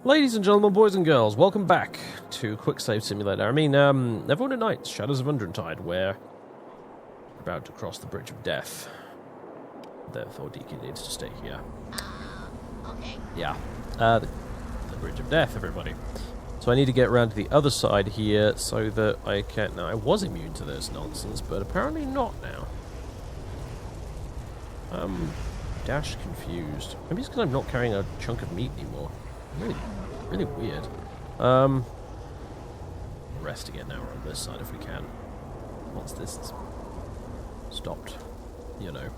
Ladies and gentlemen, boys and girls, welcome back to Quick Save Simulator. Neverwinter Nights, Shadows of Undrentide, where we're about to cross the Bridge of Death. Therefore, Deacon needs to stay here. Okay. Yeah, the Bridge of Death, everybody. So I need to get around to the other side here so that I can... Now, I was immune to this nonsense, but apparently not now. I'm dash confused. Maybe it's because I'm not carrying a chunk of meat anymore. Really weird. Rest again now on this side if we can. Once this is stopped, you know.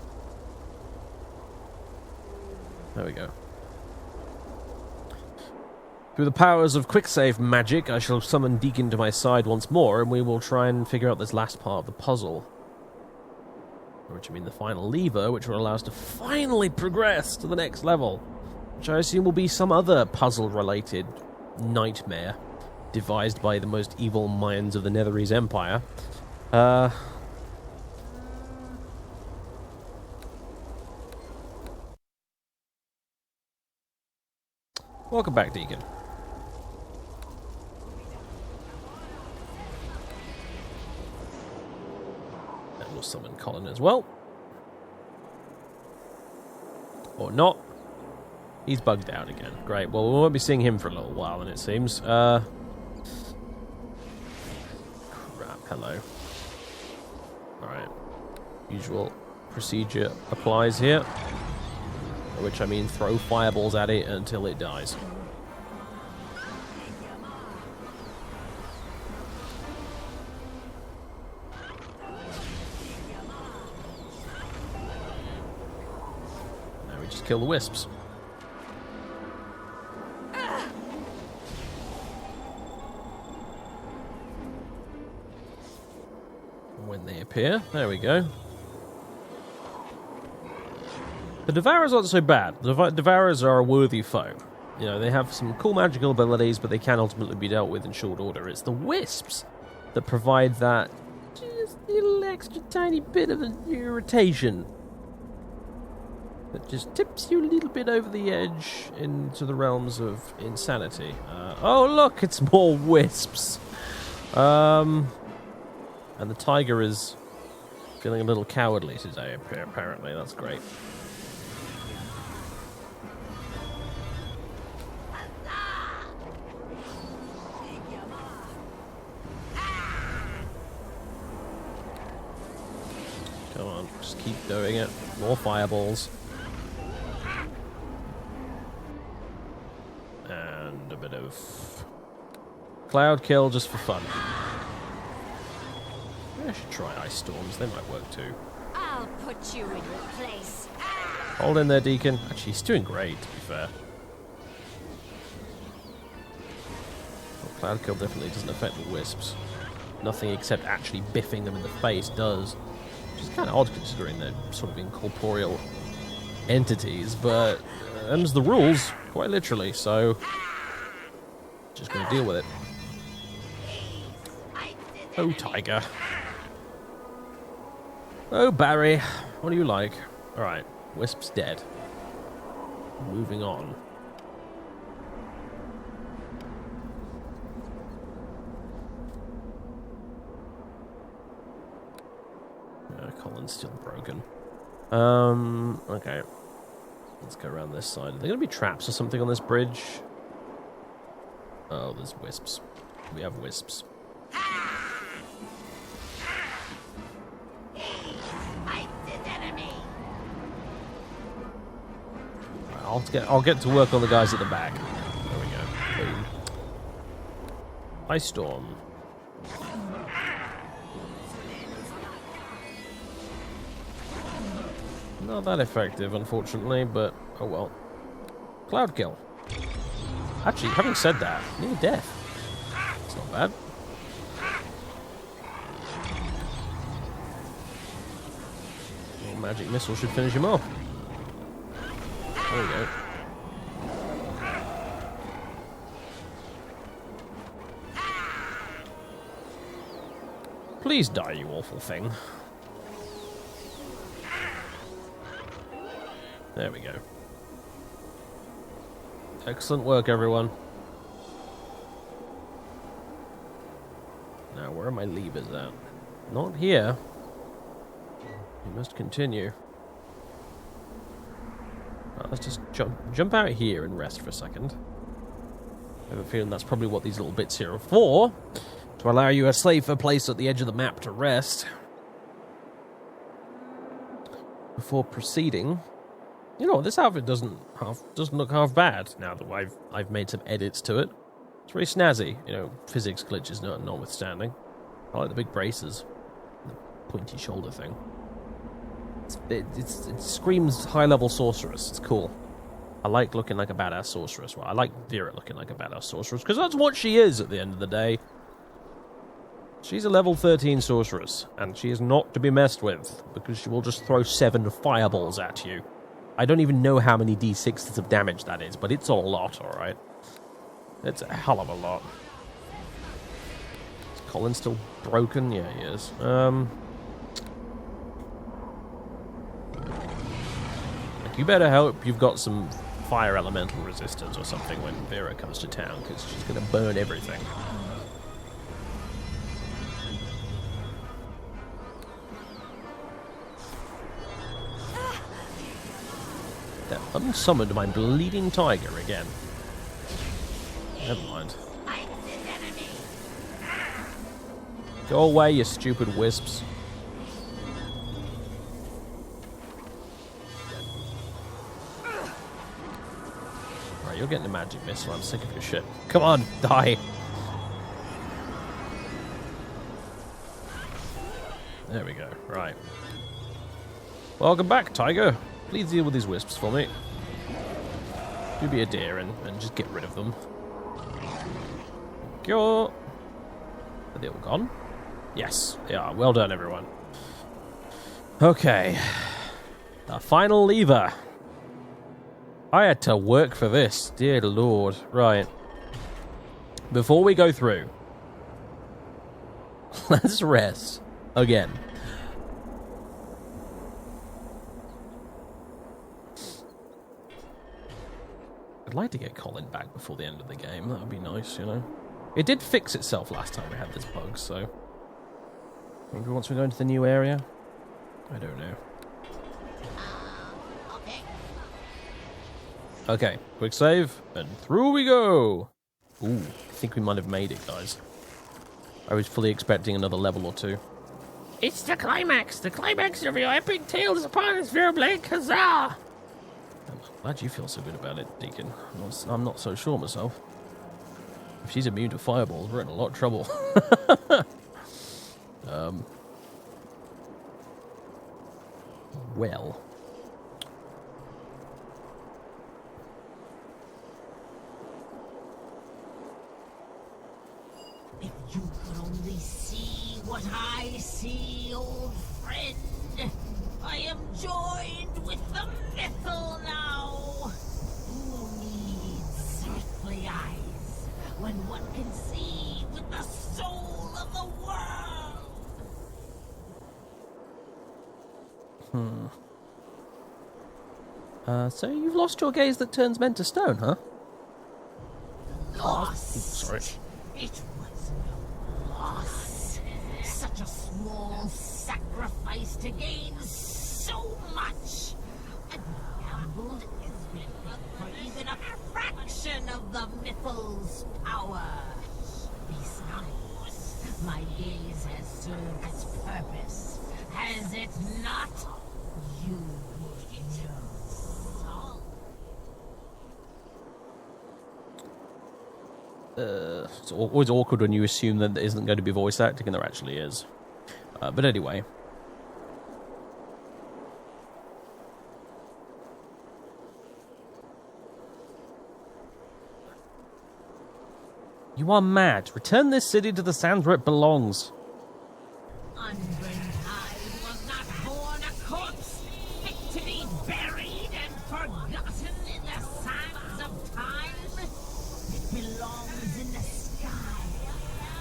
There we go. Through the powers of quick save magic, I shall summon Deacon to my side once more, and we will try and figure out this last part of the puzzle. Which I mean the final lever, which will allow us to finally progress to the next level. Which I assume will be some other puzzle-related nightmare devised by the most evil minds of the Netherese Empire. Welcome back, Deacon. And we'll summon Colin as well. Or not. He's bugged out again. Great. Well, we won't be seeing him for a little while, then it seems. Crap. Hello. Alright. Usual procedure applies here. By which I mean throw fireballs at it until it dies. Now we just kill the wisps. When they appear. There we go. The Devourers aren't so bad. The Devourers are a worthy foe. You know, they have some cool magical abilities, but they can ultimately be dealt with in short order. It's the Wisps that provide that just little extra tiny bit of an irritation. That just tips you a little bit over the edge into the realms of insanity. Oh, look, it's more Wisps. And the tiger is feeling a little cowardly today, apparently. That's great. Come on, just keep doing it. More fireballs. And a bit of cloud kill just for fun. I should try ice storms. They might work too. I'll put you in your place. Hold in there, Deacon. Actually, he's doing great, to be fair. Well, Cloud Kill definitely doesn't affect the wisps. Nothing except actually biffing them in the face does. Which is kind of odd considering they're sort of incorporeal entities, but them's the rules, quite literally, so just gonna deal with it. Oh, tiger. Oh, Barry, what do you like? Alright, Wisp's dead. Moving on. Colin's still broken. Okay. Let's go around this side. Are there going to be traps or something on this bridge? Oh, there's Wisps. We have Wisps. I'll get to work on the guys at the back. There we go. Boom. Ice storm. Not that effective, unfortunately, but oh well. Cloud kill. Actually, having said that, near death. It's not bad. Little magic missile should finish him off. There we go. Please die, you awful thing. There we go. Excellent work, everyone. my levers at? Not here. We must continue. Right, let's just jump out here and rest for a second. I have a feeling that's probably what these little bits here are for. To allow you a safer place at the edge of the map to rest. Before proceeding. You know, this outfit doesn't look half bad now that I've made some edits to it. It's very snazzy, you know, physics glitches notwithstanding. I like the big braces, the pointy shoulder thing. It screams high-level sorceress. It's cool. I like looking like a badass sorceress. Well, I like Vera looking like a badass sorceress because that's what she is at the end of the day. She's a level 13 sorceress, and she is not to be messed because she will just throw 7 fireballs at you. I don't even know how many d6s of damage that is, but it's a lot, alright? It's a hell of a lot. Is Colin still broken? Yeah, he is. Like, you better hope you've got some fire elemental resistance or something when Vera comes to town, because she's going to burn everything. That unsummoned my bleeding tiger again. Never mind. Go away, you stupid wisps. Right, you're getting a magic missile. I'm sick of your shit. Come on, die. There we go. Right. Welcome back, tiger. Please deal with these wisps for me. You be a dear and just get rid of them. Are they all gone? Yes, they are. Well done, everyone. Okay. The final lever. I had to work for this. Dear Lord. Right. Before we go through, let's rest again. I'd like to get Colin back before the end of the game. That would be nice, you know. It did fix itself last time we had this bug, so... Maybe once we go into the new area? I don't know. Okay. Okay, quick save, and through we go! Ooh, I think we might have made it, guys. I was fully expecting another level or two. It's the climax! The climax of your epic tale is upon us, Vera Blake! Huzzah! I'm glad you feel so good about it, Deacon. I'm not so sure myself. If she's immune to fireballs, we're in a lot of trouble. Well. If you could only see what I see, old friend. I am joined with the mythal now. Who needs earthly eyes when one can see with the soul of the world? So you've lost your gaze that turns men to stone, huh? Lost. Sorry. It was no loss. Such a small sacrifice to gain so much. And gambled everything for even a fraction of the mythals' power. Besides, my gaze has served its purpose. Has it not? You know. It's always awkward when you assume that there isn't going to be voice acting, and there actually is. But anyway. You are mad. Return this city to the sands where it belongs. Undrentide was not born a corpse, fit to be buried and forgotten in the sands of time. It belongs in the sky,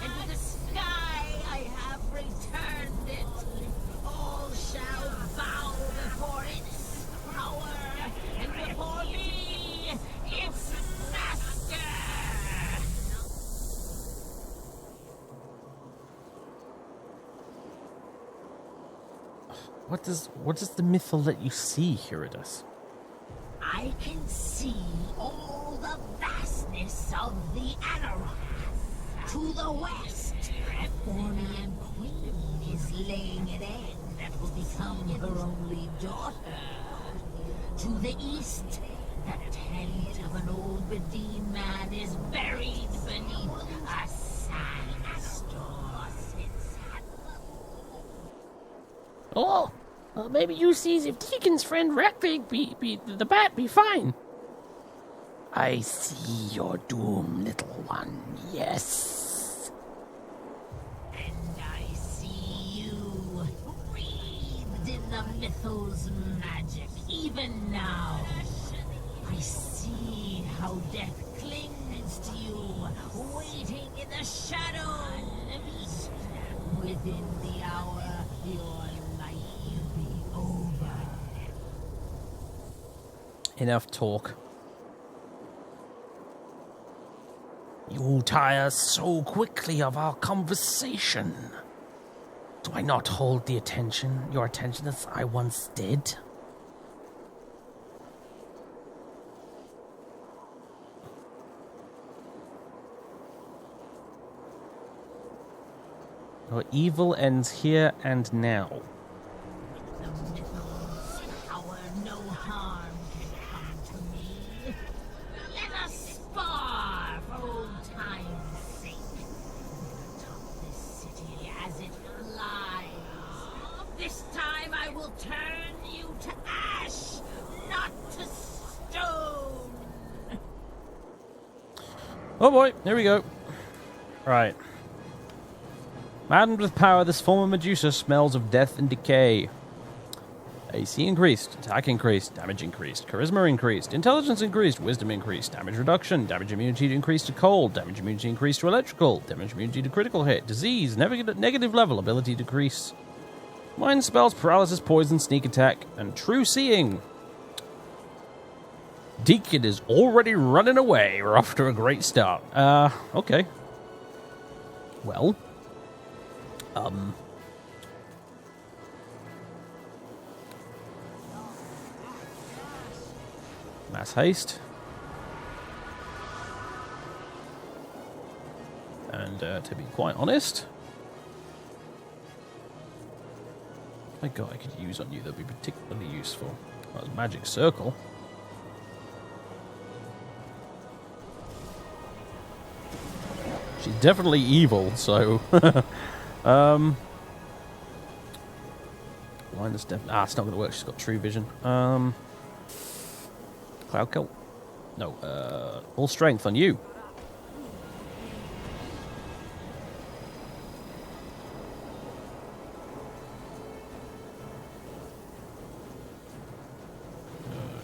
and to the sky I have returned it. All shall bow before its power, and before me, its master. What does the mythal let you see, Eurydice? I can see all the vastness of the Anorath. To the west, Thornian Queen is laying an egg that will become her only daughter. To the east, the tent of an old Bedine man is buried beneath a sandstorm. Oh, well, maybe you sees if Deacon's friend Rekvig the bat be fine. I see your doom, little one, yes. And I see you, breathed in the mythos magic, even now. I see how death clings to you, waiting in the shadows. Within the hour, your life will be over. Enough talk. You tire so quickly of our conversation. Do I not hold your attention as I once did? Your evil ends here and now. The mythos power, no harm can come to me. Let us spar for old time's sake. Atop this city as it flies. This time I will turn you to ash, not to stone. Oh boy, here we go. Right. Maddened with power, this form of Medusa smells of death and decay. AC increased, attack increased, damage increased, charisma increased, intelligence increased, wisdom increased, damage reduction, damage immunity increased to cold, damage immunity increased to electrical, damage immunity to critical hit, disease, negative level, ability decrease, mind spells, paralysis, poison, sneak attack, and true seeing. Deacon is already running away. We're off to a great start. Okay. Well. Mass haste. And to be quite honest, I got I could use on you that'd be particularly useful. That was magic circle. She's definitely evil, so blindness definitely. It's not going to work. She's got true vision. Cloud kill. No. All strength on you.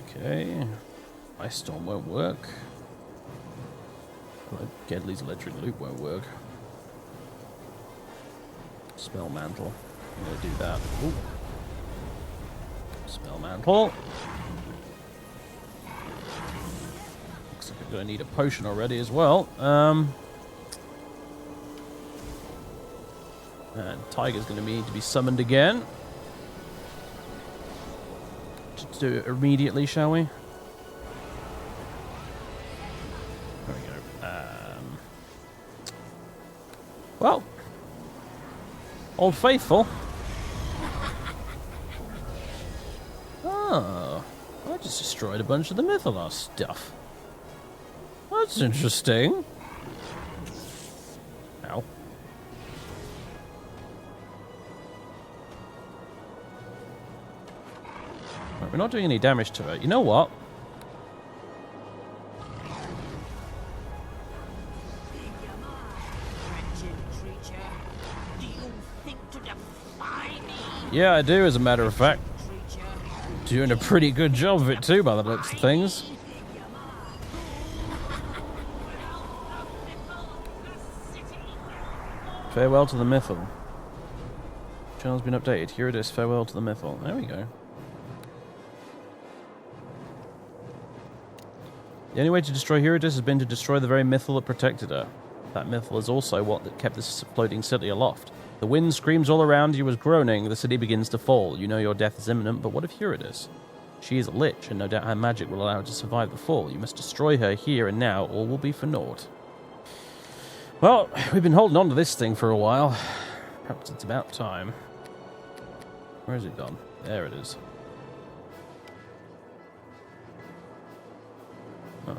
Okay. Ice storm won't work. Gedley's electric loop won't work. Spell mantle. I'm going to do that. Ooh. Spell mantle. Looks like I'm going to need a potion already as well. And Tiger's going to need to be summoned again. Just do it immediately, shall we? There we go. Well, Old Faithful. Oh, I just destroyed a bunch of the Mythalos stuff. That's interesting. Ow. Right, we're not doing any damage to it. You know what? Yeah, I do, as a matter of fact. Doing a pretty good job of it too, by the looks of things. Farewell to the Mythal. Channel's been updated. Here it is. Farewell to the Mythal. There we go. The only way to destroy Herodis has been to destroy the very Mythal that protected her. That Mythal is also what that kept this floating city aloft. The wind screams all around you as groaning. The city begins to fall. You know your death is imminent, but what of Eurydice? She is a lich, and no doubt her magic will allow her to survive the fall. You must destroy her here and now, or will be for naught. Well, we've been holding on to this thing for a while. Perhaps it's about time. Where has it gone? There it is. Oh.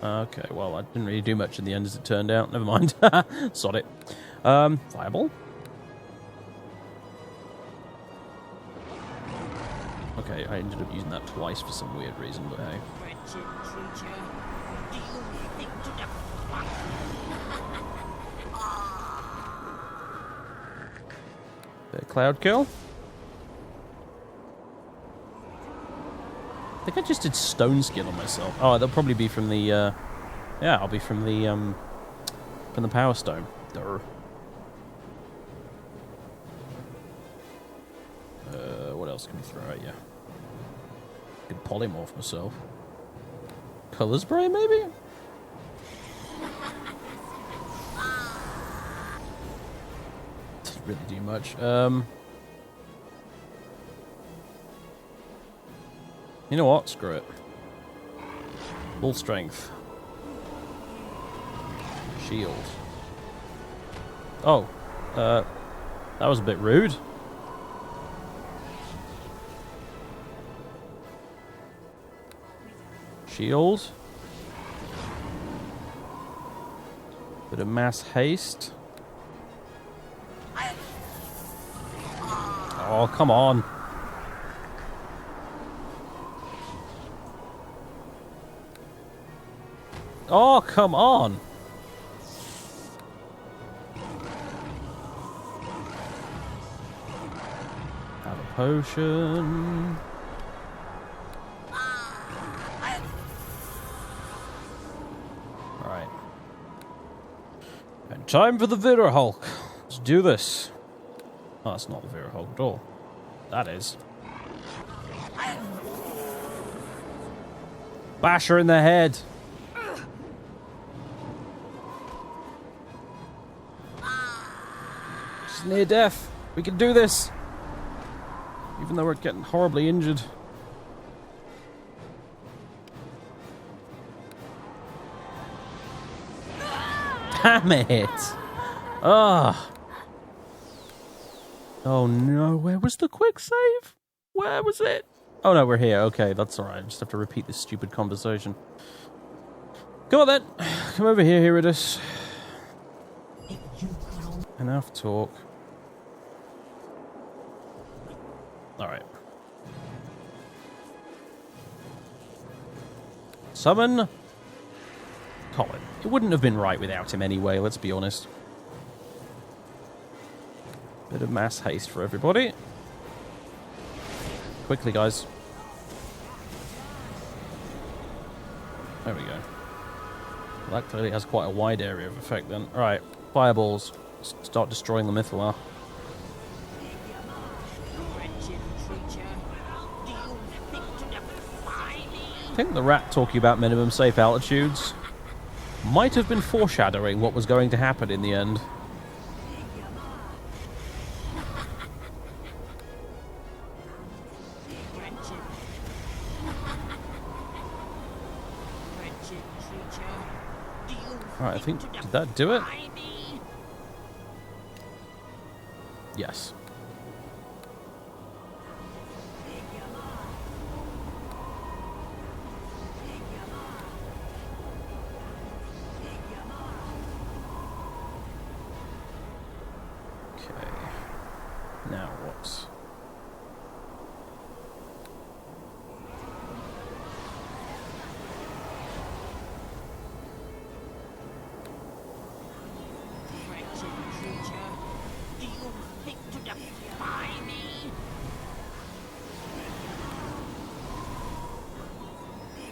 Okay, well, I didn't really do much in the end as it turned out. Never mind. Sod it. Fireball? Okay, I ended up using that twice for some weird reason, but hey. Cloud kill? I think I just did stone skin on myself. Oh, they'll probably be from the, yeah, I'll be from the power stone. Durr. What else can we throw at you? Could polymorph myself. Color spray, maybe? Doesn't really do much. You know what? Screw it. Full strength. Shield. Oh. That was a bit rude. Shield. Bit of mass haste. Oh, come on. Oh, come on. Have a potion. Alright. And time for the Vera Hulk. Let's do this. Oh, that's not the Vera Hulk at all. That is. Bash her in the head. She's near death. We can do this. Even though we're getting horribly injured. Damn it! Ah! Oh no, where was the quick save? Where was it? Oh no, we're here. Okay, that's alright. I just have to repeat this stupid conversation. Come on then. Come over here, Eurydice. Enough talk. Alright. Summon Colin. It wouldn't have been right without him anyway, let's be honest. Bit of mass haste for everybody. Quickly, guys. There we go. Well, that clearly has quite a wide area of effect then. Alright, fireballs. Start destroying the Mythalar. I think the rat talking about minimum safe altitudes might have been foreshadowing what was going to happen in the end. Alright, I think, did that do it? Yes. Okay. Now what?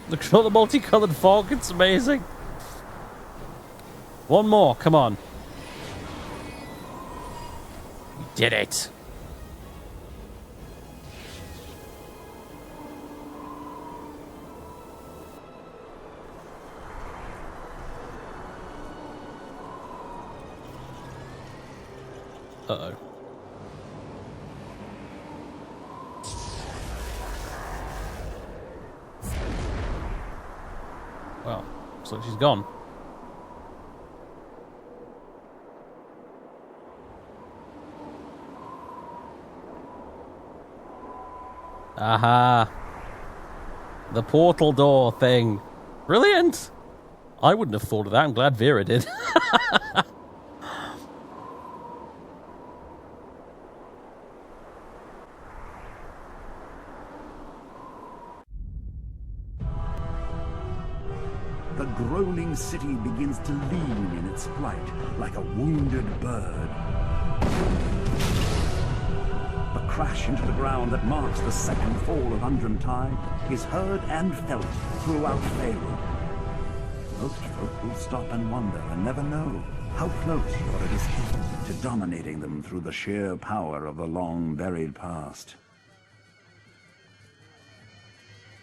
Look at all the multicolored fog, it's amazing. One more, come on. We did it. Uh-oh. Well, looks like she's gone. Aha! The portal door thing. Brilliant! I wouldn't have thought of that. I'm glad Vera did. The groaning city begins to lean in its flight like a wounded bird. The crash into the ground that marks the second fall of Undrentide is heard and felt throughout Faerun. Most folk will stop and wonder and never know how close Yorick is to dominating them through the sheer power of the long-buried past.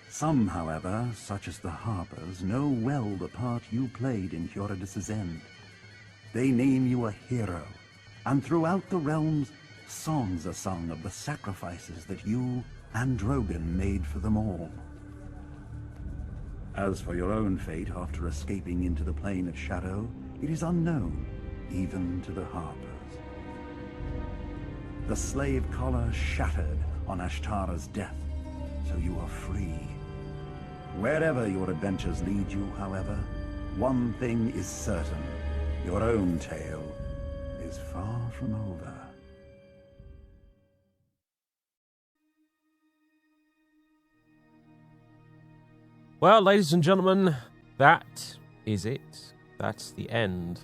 Some, however, such as the Harpers, know well the part you played in Hioridus' end. They name you a hero, and throughout the realms, songs are sung of the sacrifices that you and Drogon made for them all. As for your own fate after escaping into the plane of shadow, it is unknown, even to the Harpers. The slave collar shattered on Ashtara's death, so you are free. Wherever your adventures lead you, however, one thing is certain. Your own tale is far from over. Well, ladies and gentlemen, that is it. That's the end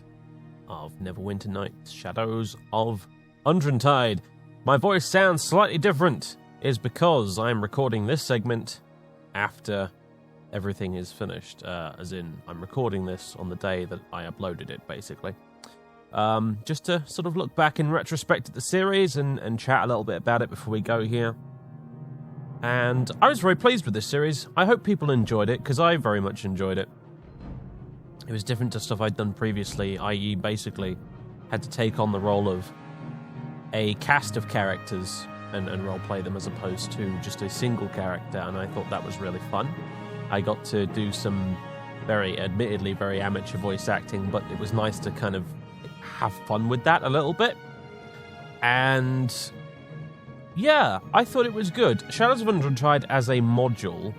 of Neverwinter Nights, Shadows of Undrentide. My voice sounds slightly different, is because I'm recording this segment after everything is finished, as in I'm recording this on the day that I uploaded it, basically. Just to sort of look back in retrospect at the series and chat a little bit about it before we go here. And I was very pleased with this series. I hope people enjoyed it, because I very much enjoyed it. It was different to stuff I'd done previously, i.e. basically had to take on the role of a cast of characters and roleplay them as opposed to just a single character, and I thought that was really fun. I got to do some admittedly very amateur voice acting, but it was nice to kind of have fun with that a little bit. And yeah, I thought it was good. Shadows of Undrentide as a module,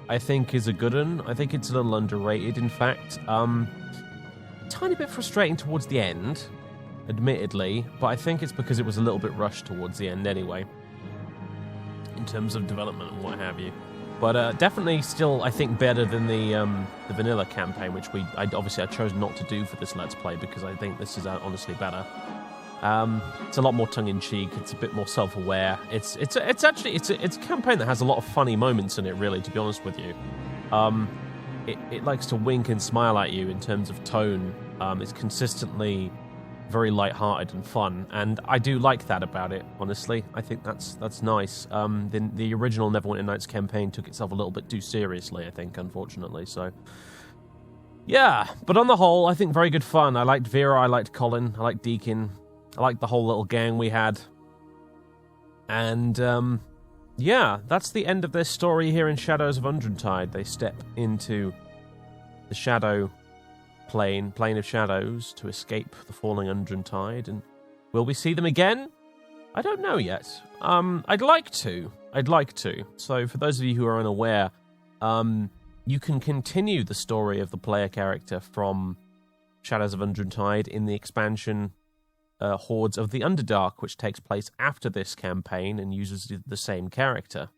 I think, is a good one. I think it's a little underrated, in fact. Tiny bit frustrating towards the end, admittedly, but I think it's because it was a little bit rushed towards the end anyway, in terms of development and what have you. But definitely still, I think, better than the vanilla campaign, which I chose not to do for this Let's Play, because I think this is honestly better. It's a lot more tongue-in-cheek. It's a bit more self-aware. It's a campaign that has a lot of funny moments in it, really, to be honest with you. It likes to wink and smile at you in terms of tone. It's consistently very light-hearted and fun, and I do like that about it, honestly. I think that's nice. The original Neverwinter Nights campaign took itself a little bit too seriously, I think, unfortunately, so yeah. But on the whole, I think very good fun. I liked Vera, I liked Colin, I liked Deacon, I liked the whole little gang we had. And yeah, that's the end of their story here in Shadows of Undrentide. They step into the shadow plane of shadows, to escape the falling Undrentide. And will we see them again? I don't know yet. I'd like to. So for those of you who are unaware, you can continue the story of the player character from Shadows of Undrentide in the expansion Hordes of the Underdark, which takes place after this campaign and uses the same character.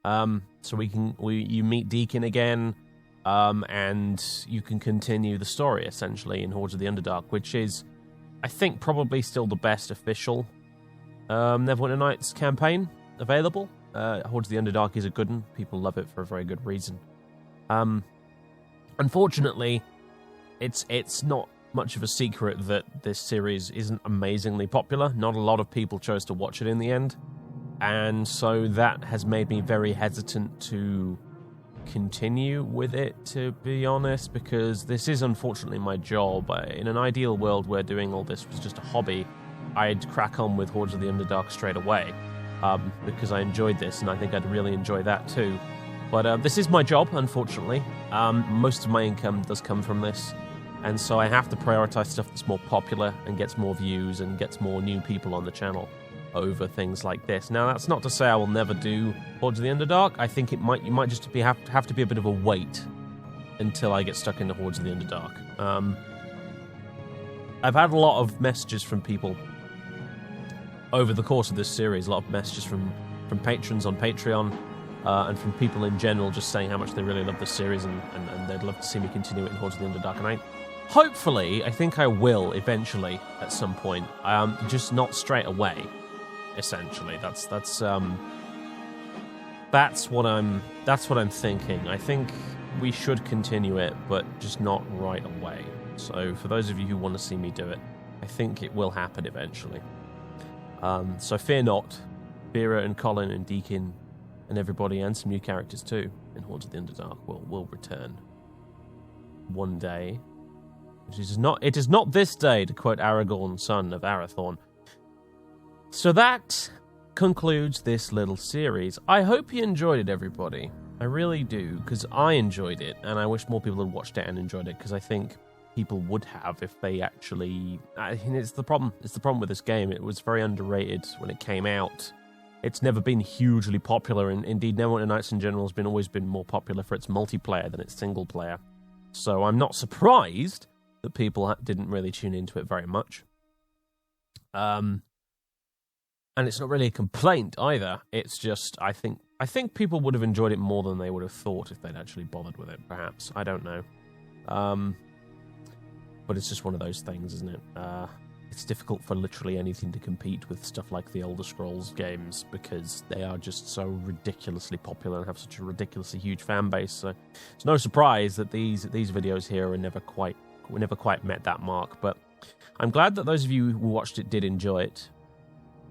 So you meet Deacon again, and you can continue the story, essentially, in Hordes of the Underdark, which is, I think, probably still the best official Neverwinter Nights campaign available. Hordes of the Underdark is a good one. People love it for a very good reason. Unfortunately, it's not much of a secret that this series isn't amazingly popular. Not a lot of people chose to watch it in the end, and so that has made me very hesitant to continue with it, to be honest, because this is unfortunately my job. In an ideal world where doing all this was just a hobby, I'd crack on with Hordes of the Underdark straight away, because I enjoyed this, and I think I'd really enjoy that too. But this is my job, unfortunately. Most of my income does come from this, and so I have to prioritize stuff that's more popular and gets more views and gets more new people on the channel over things like this. Now, that's not to say I will never do Hordes of the Underdark. I think you might just have to be a bit of a wait until I get stuck into Hordes of the Underdark. I've had a lot of messages from people over the course of this series, a lot of messages from patrons on Patreon, and from people in general just saying how much they really love this series and they'd love to see me continue it in Hordes of the Underdark. And I think I will eventually at some point, just not straight away. Essentially, that's what I'm thinking. I think we should continue it, but just not right away. So for those of you who want to see me do it, I think it will happen eventually. So fear not, Vera and Colin and Deacon and everybody, and some new characters too in Hordes of the Underdark will return one day. It is not this day, to quote Aragorn, son of Arathorn. So that concludes this little series. I hope you enjoyed it, everybody. I really do, because I enjoyed it, and I wish more people had watched it and enjoyed it, because I think people would have if they actually... It's the problem with this game. It was very underrated when it came out. It's never been hugely popular, and indeed Neverwinter Nights in general has always been more popular for its multiplayer than its single player. So I'm not surprised that people didn't really tune into it very much. And it's not really a complaint either. It's just, I think people would have enjoyed it more than they would have thought if they'd actually bothered with it, perhaps. I don't know. But it's just one of those things, isn't it? It's difficult for literally anything to compete with stuff like the Elder Scrolls games because they are just so ridiculously popular and have such a ridiculously huge fan base. So it's no surprise that these videos here are never quite met that mark. But I'm glad that those of you who watched it did enjoy it.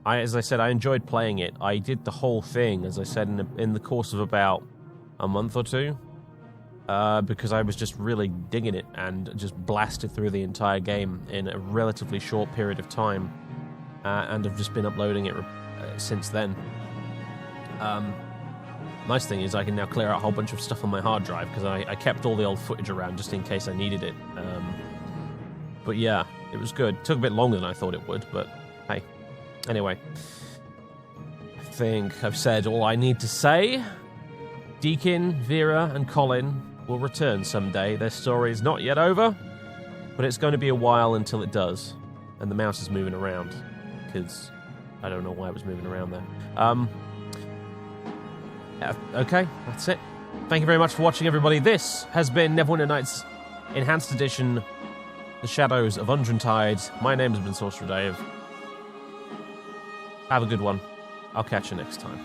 As I said, I enjoyed playing it. I did the whole thing, as I said, in the course of about a month or two, because I was just really digging it and just blasted through the entire game in a relatively short period of time, and have just been uploading it since then. Nice thing is I can now clear out a whole bunch of stuff on my hard drive, because I kept all the old footage around just in case I needed it. But yeah, it was good. It took a bit longer than I thought it would, but hey. Anyway, I think I've said all I need to say. Deacon, Vera, and Colin will return someday. Their story is not yet over, but it's going to be a while until it does. And the mouse is moving around, because I don't know why it was moving around there. Okay, that's it. Thank you very much for watching, everybody. This has been Neverwinter Nights Enhanced Edition, The Shadows of Undrentide. My name has been SorcererDave. Have a good one. I'll catch you next time.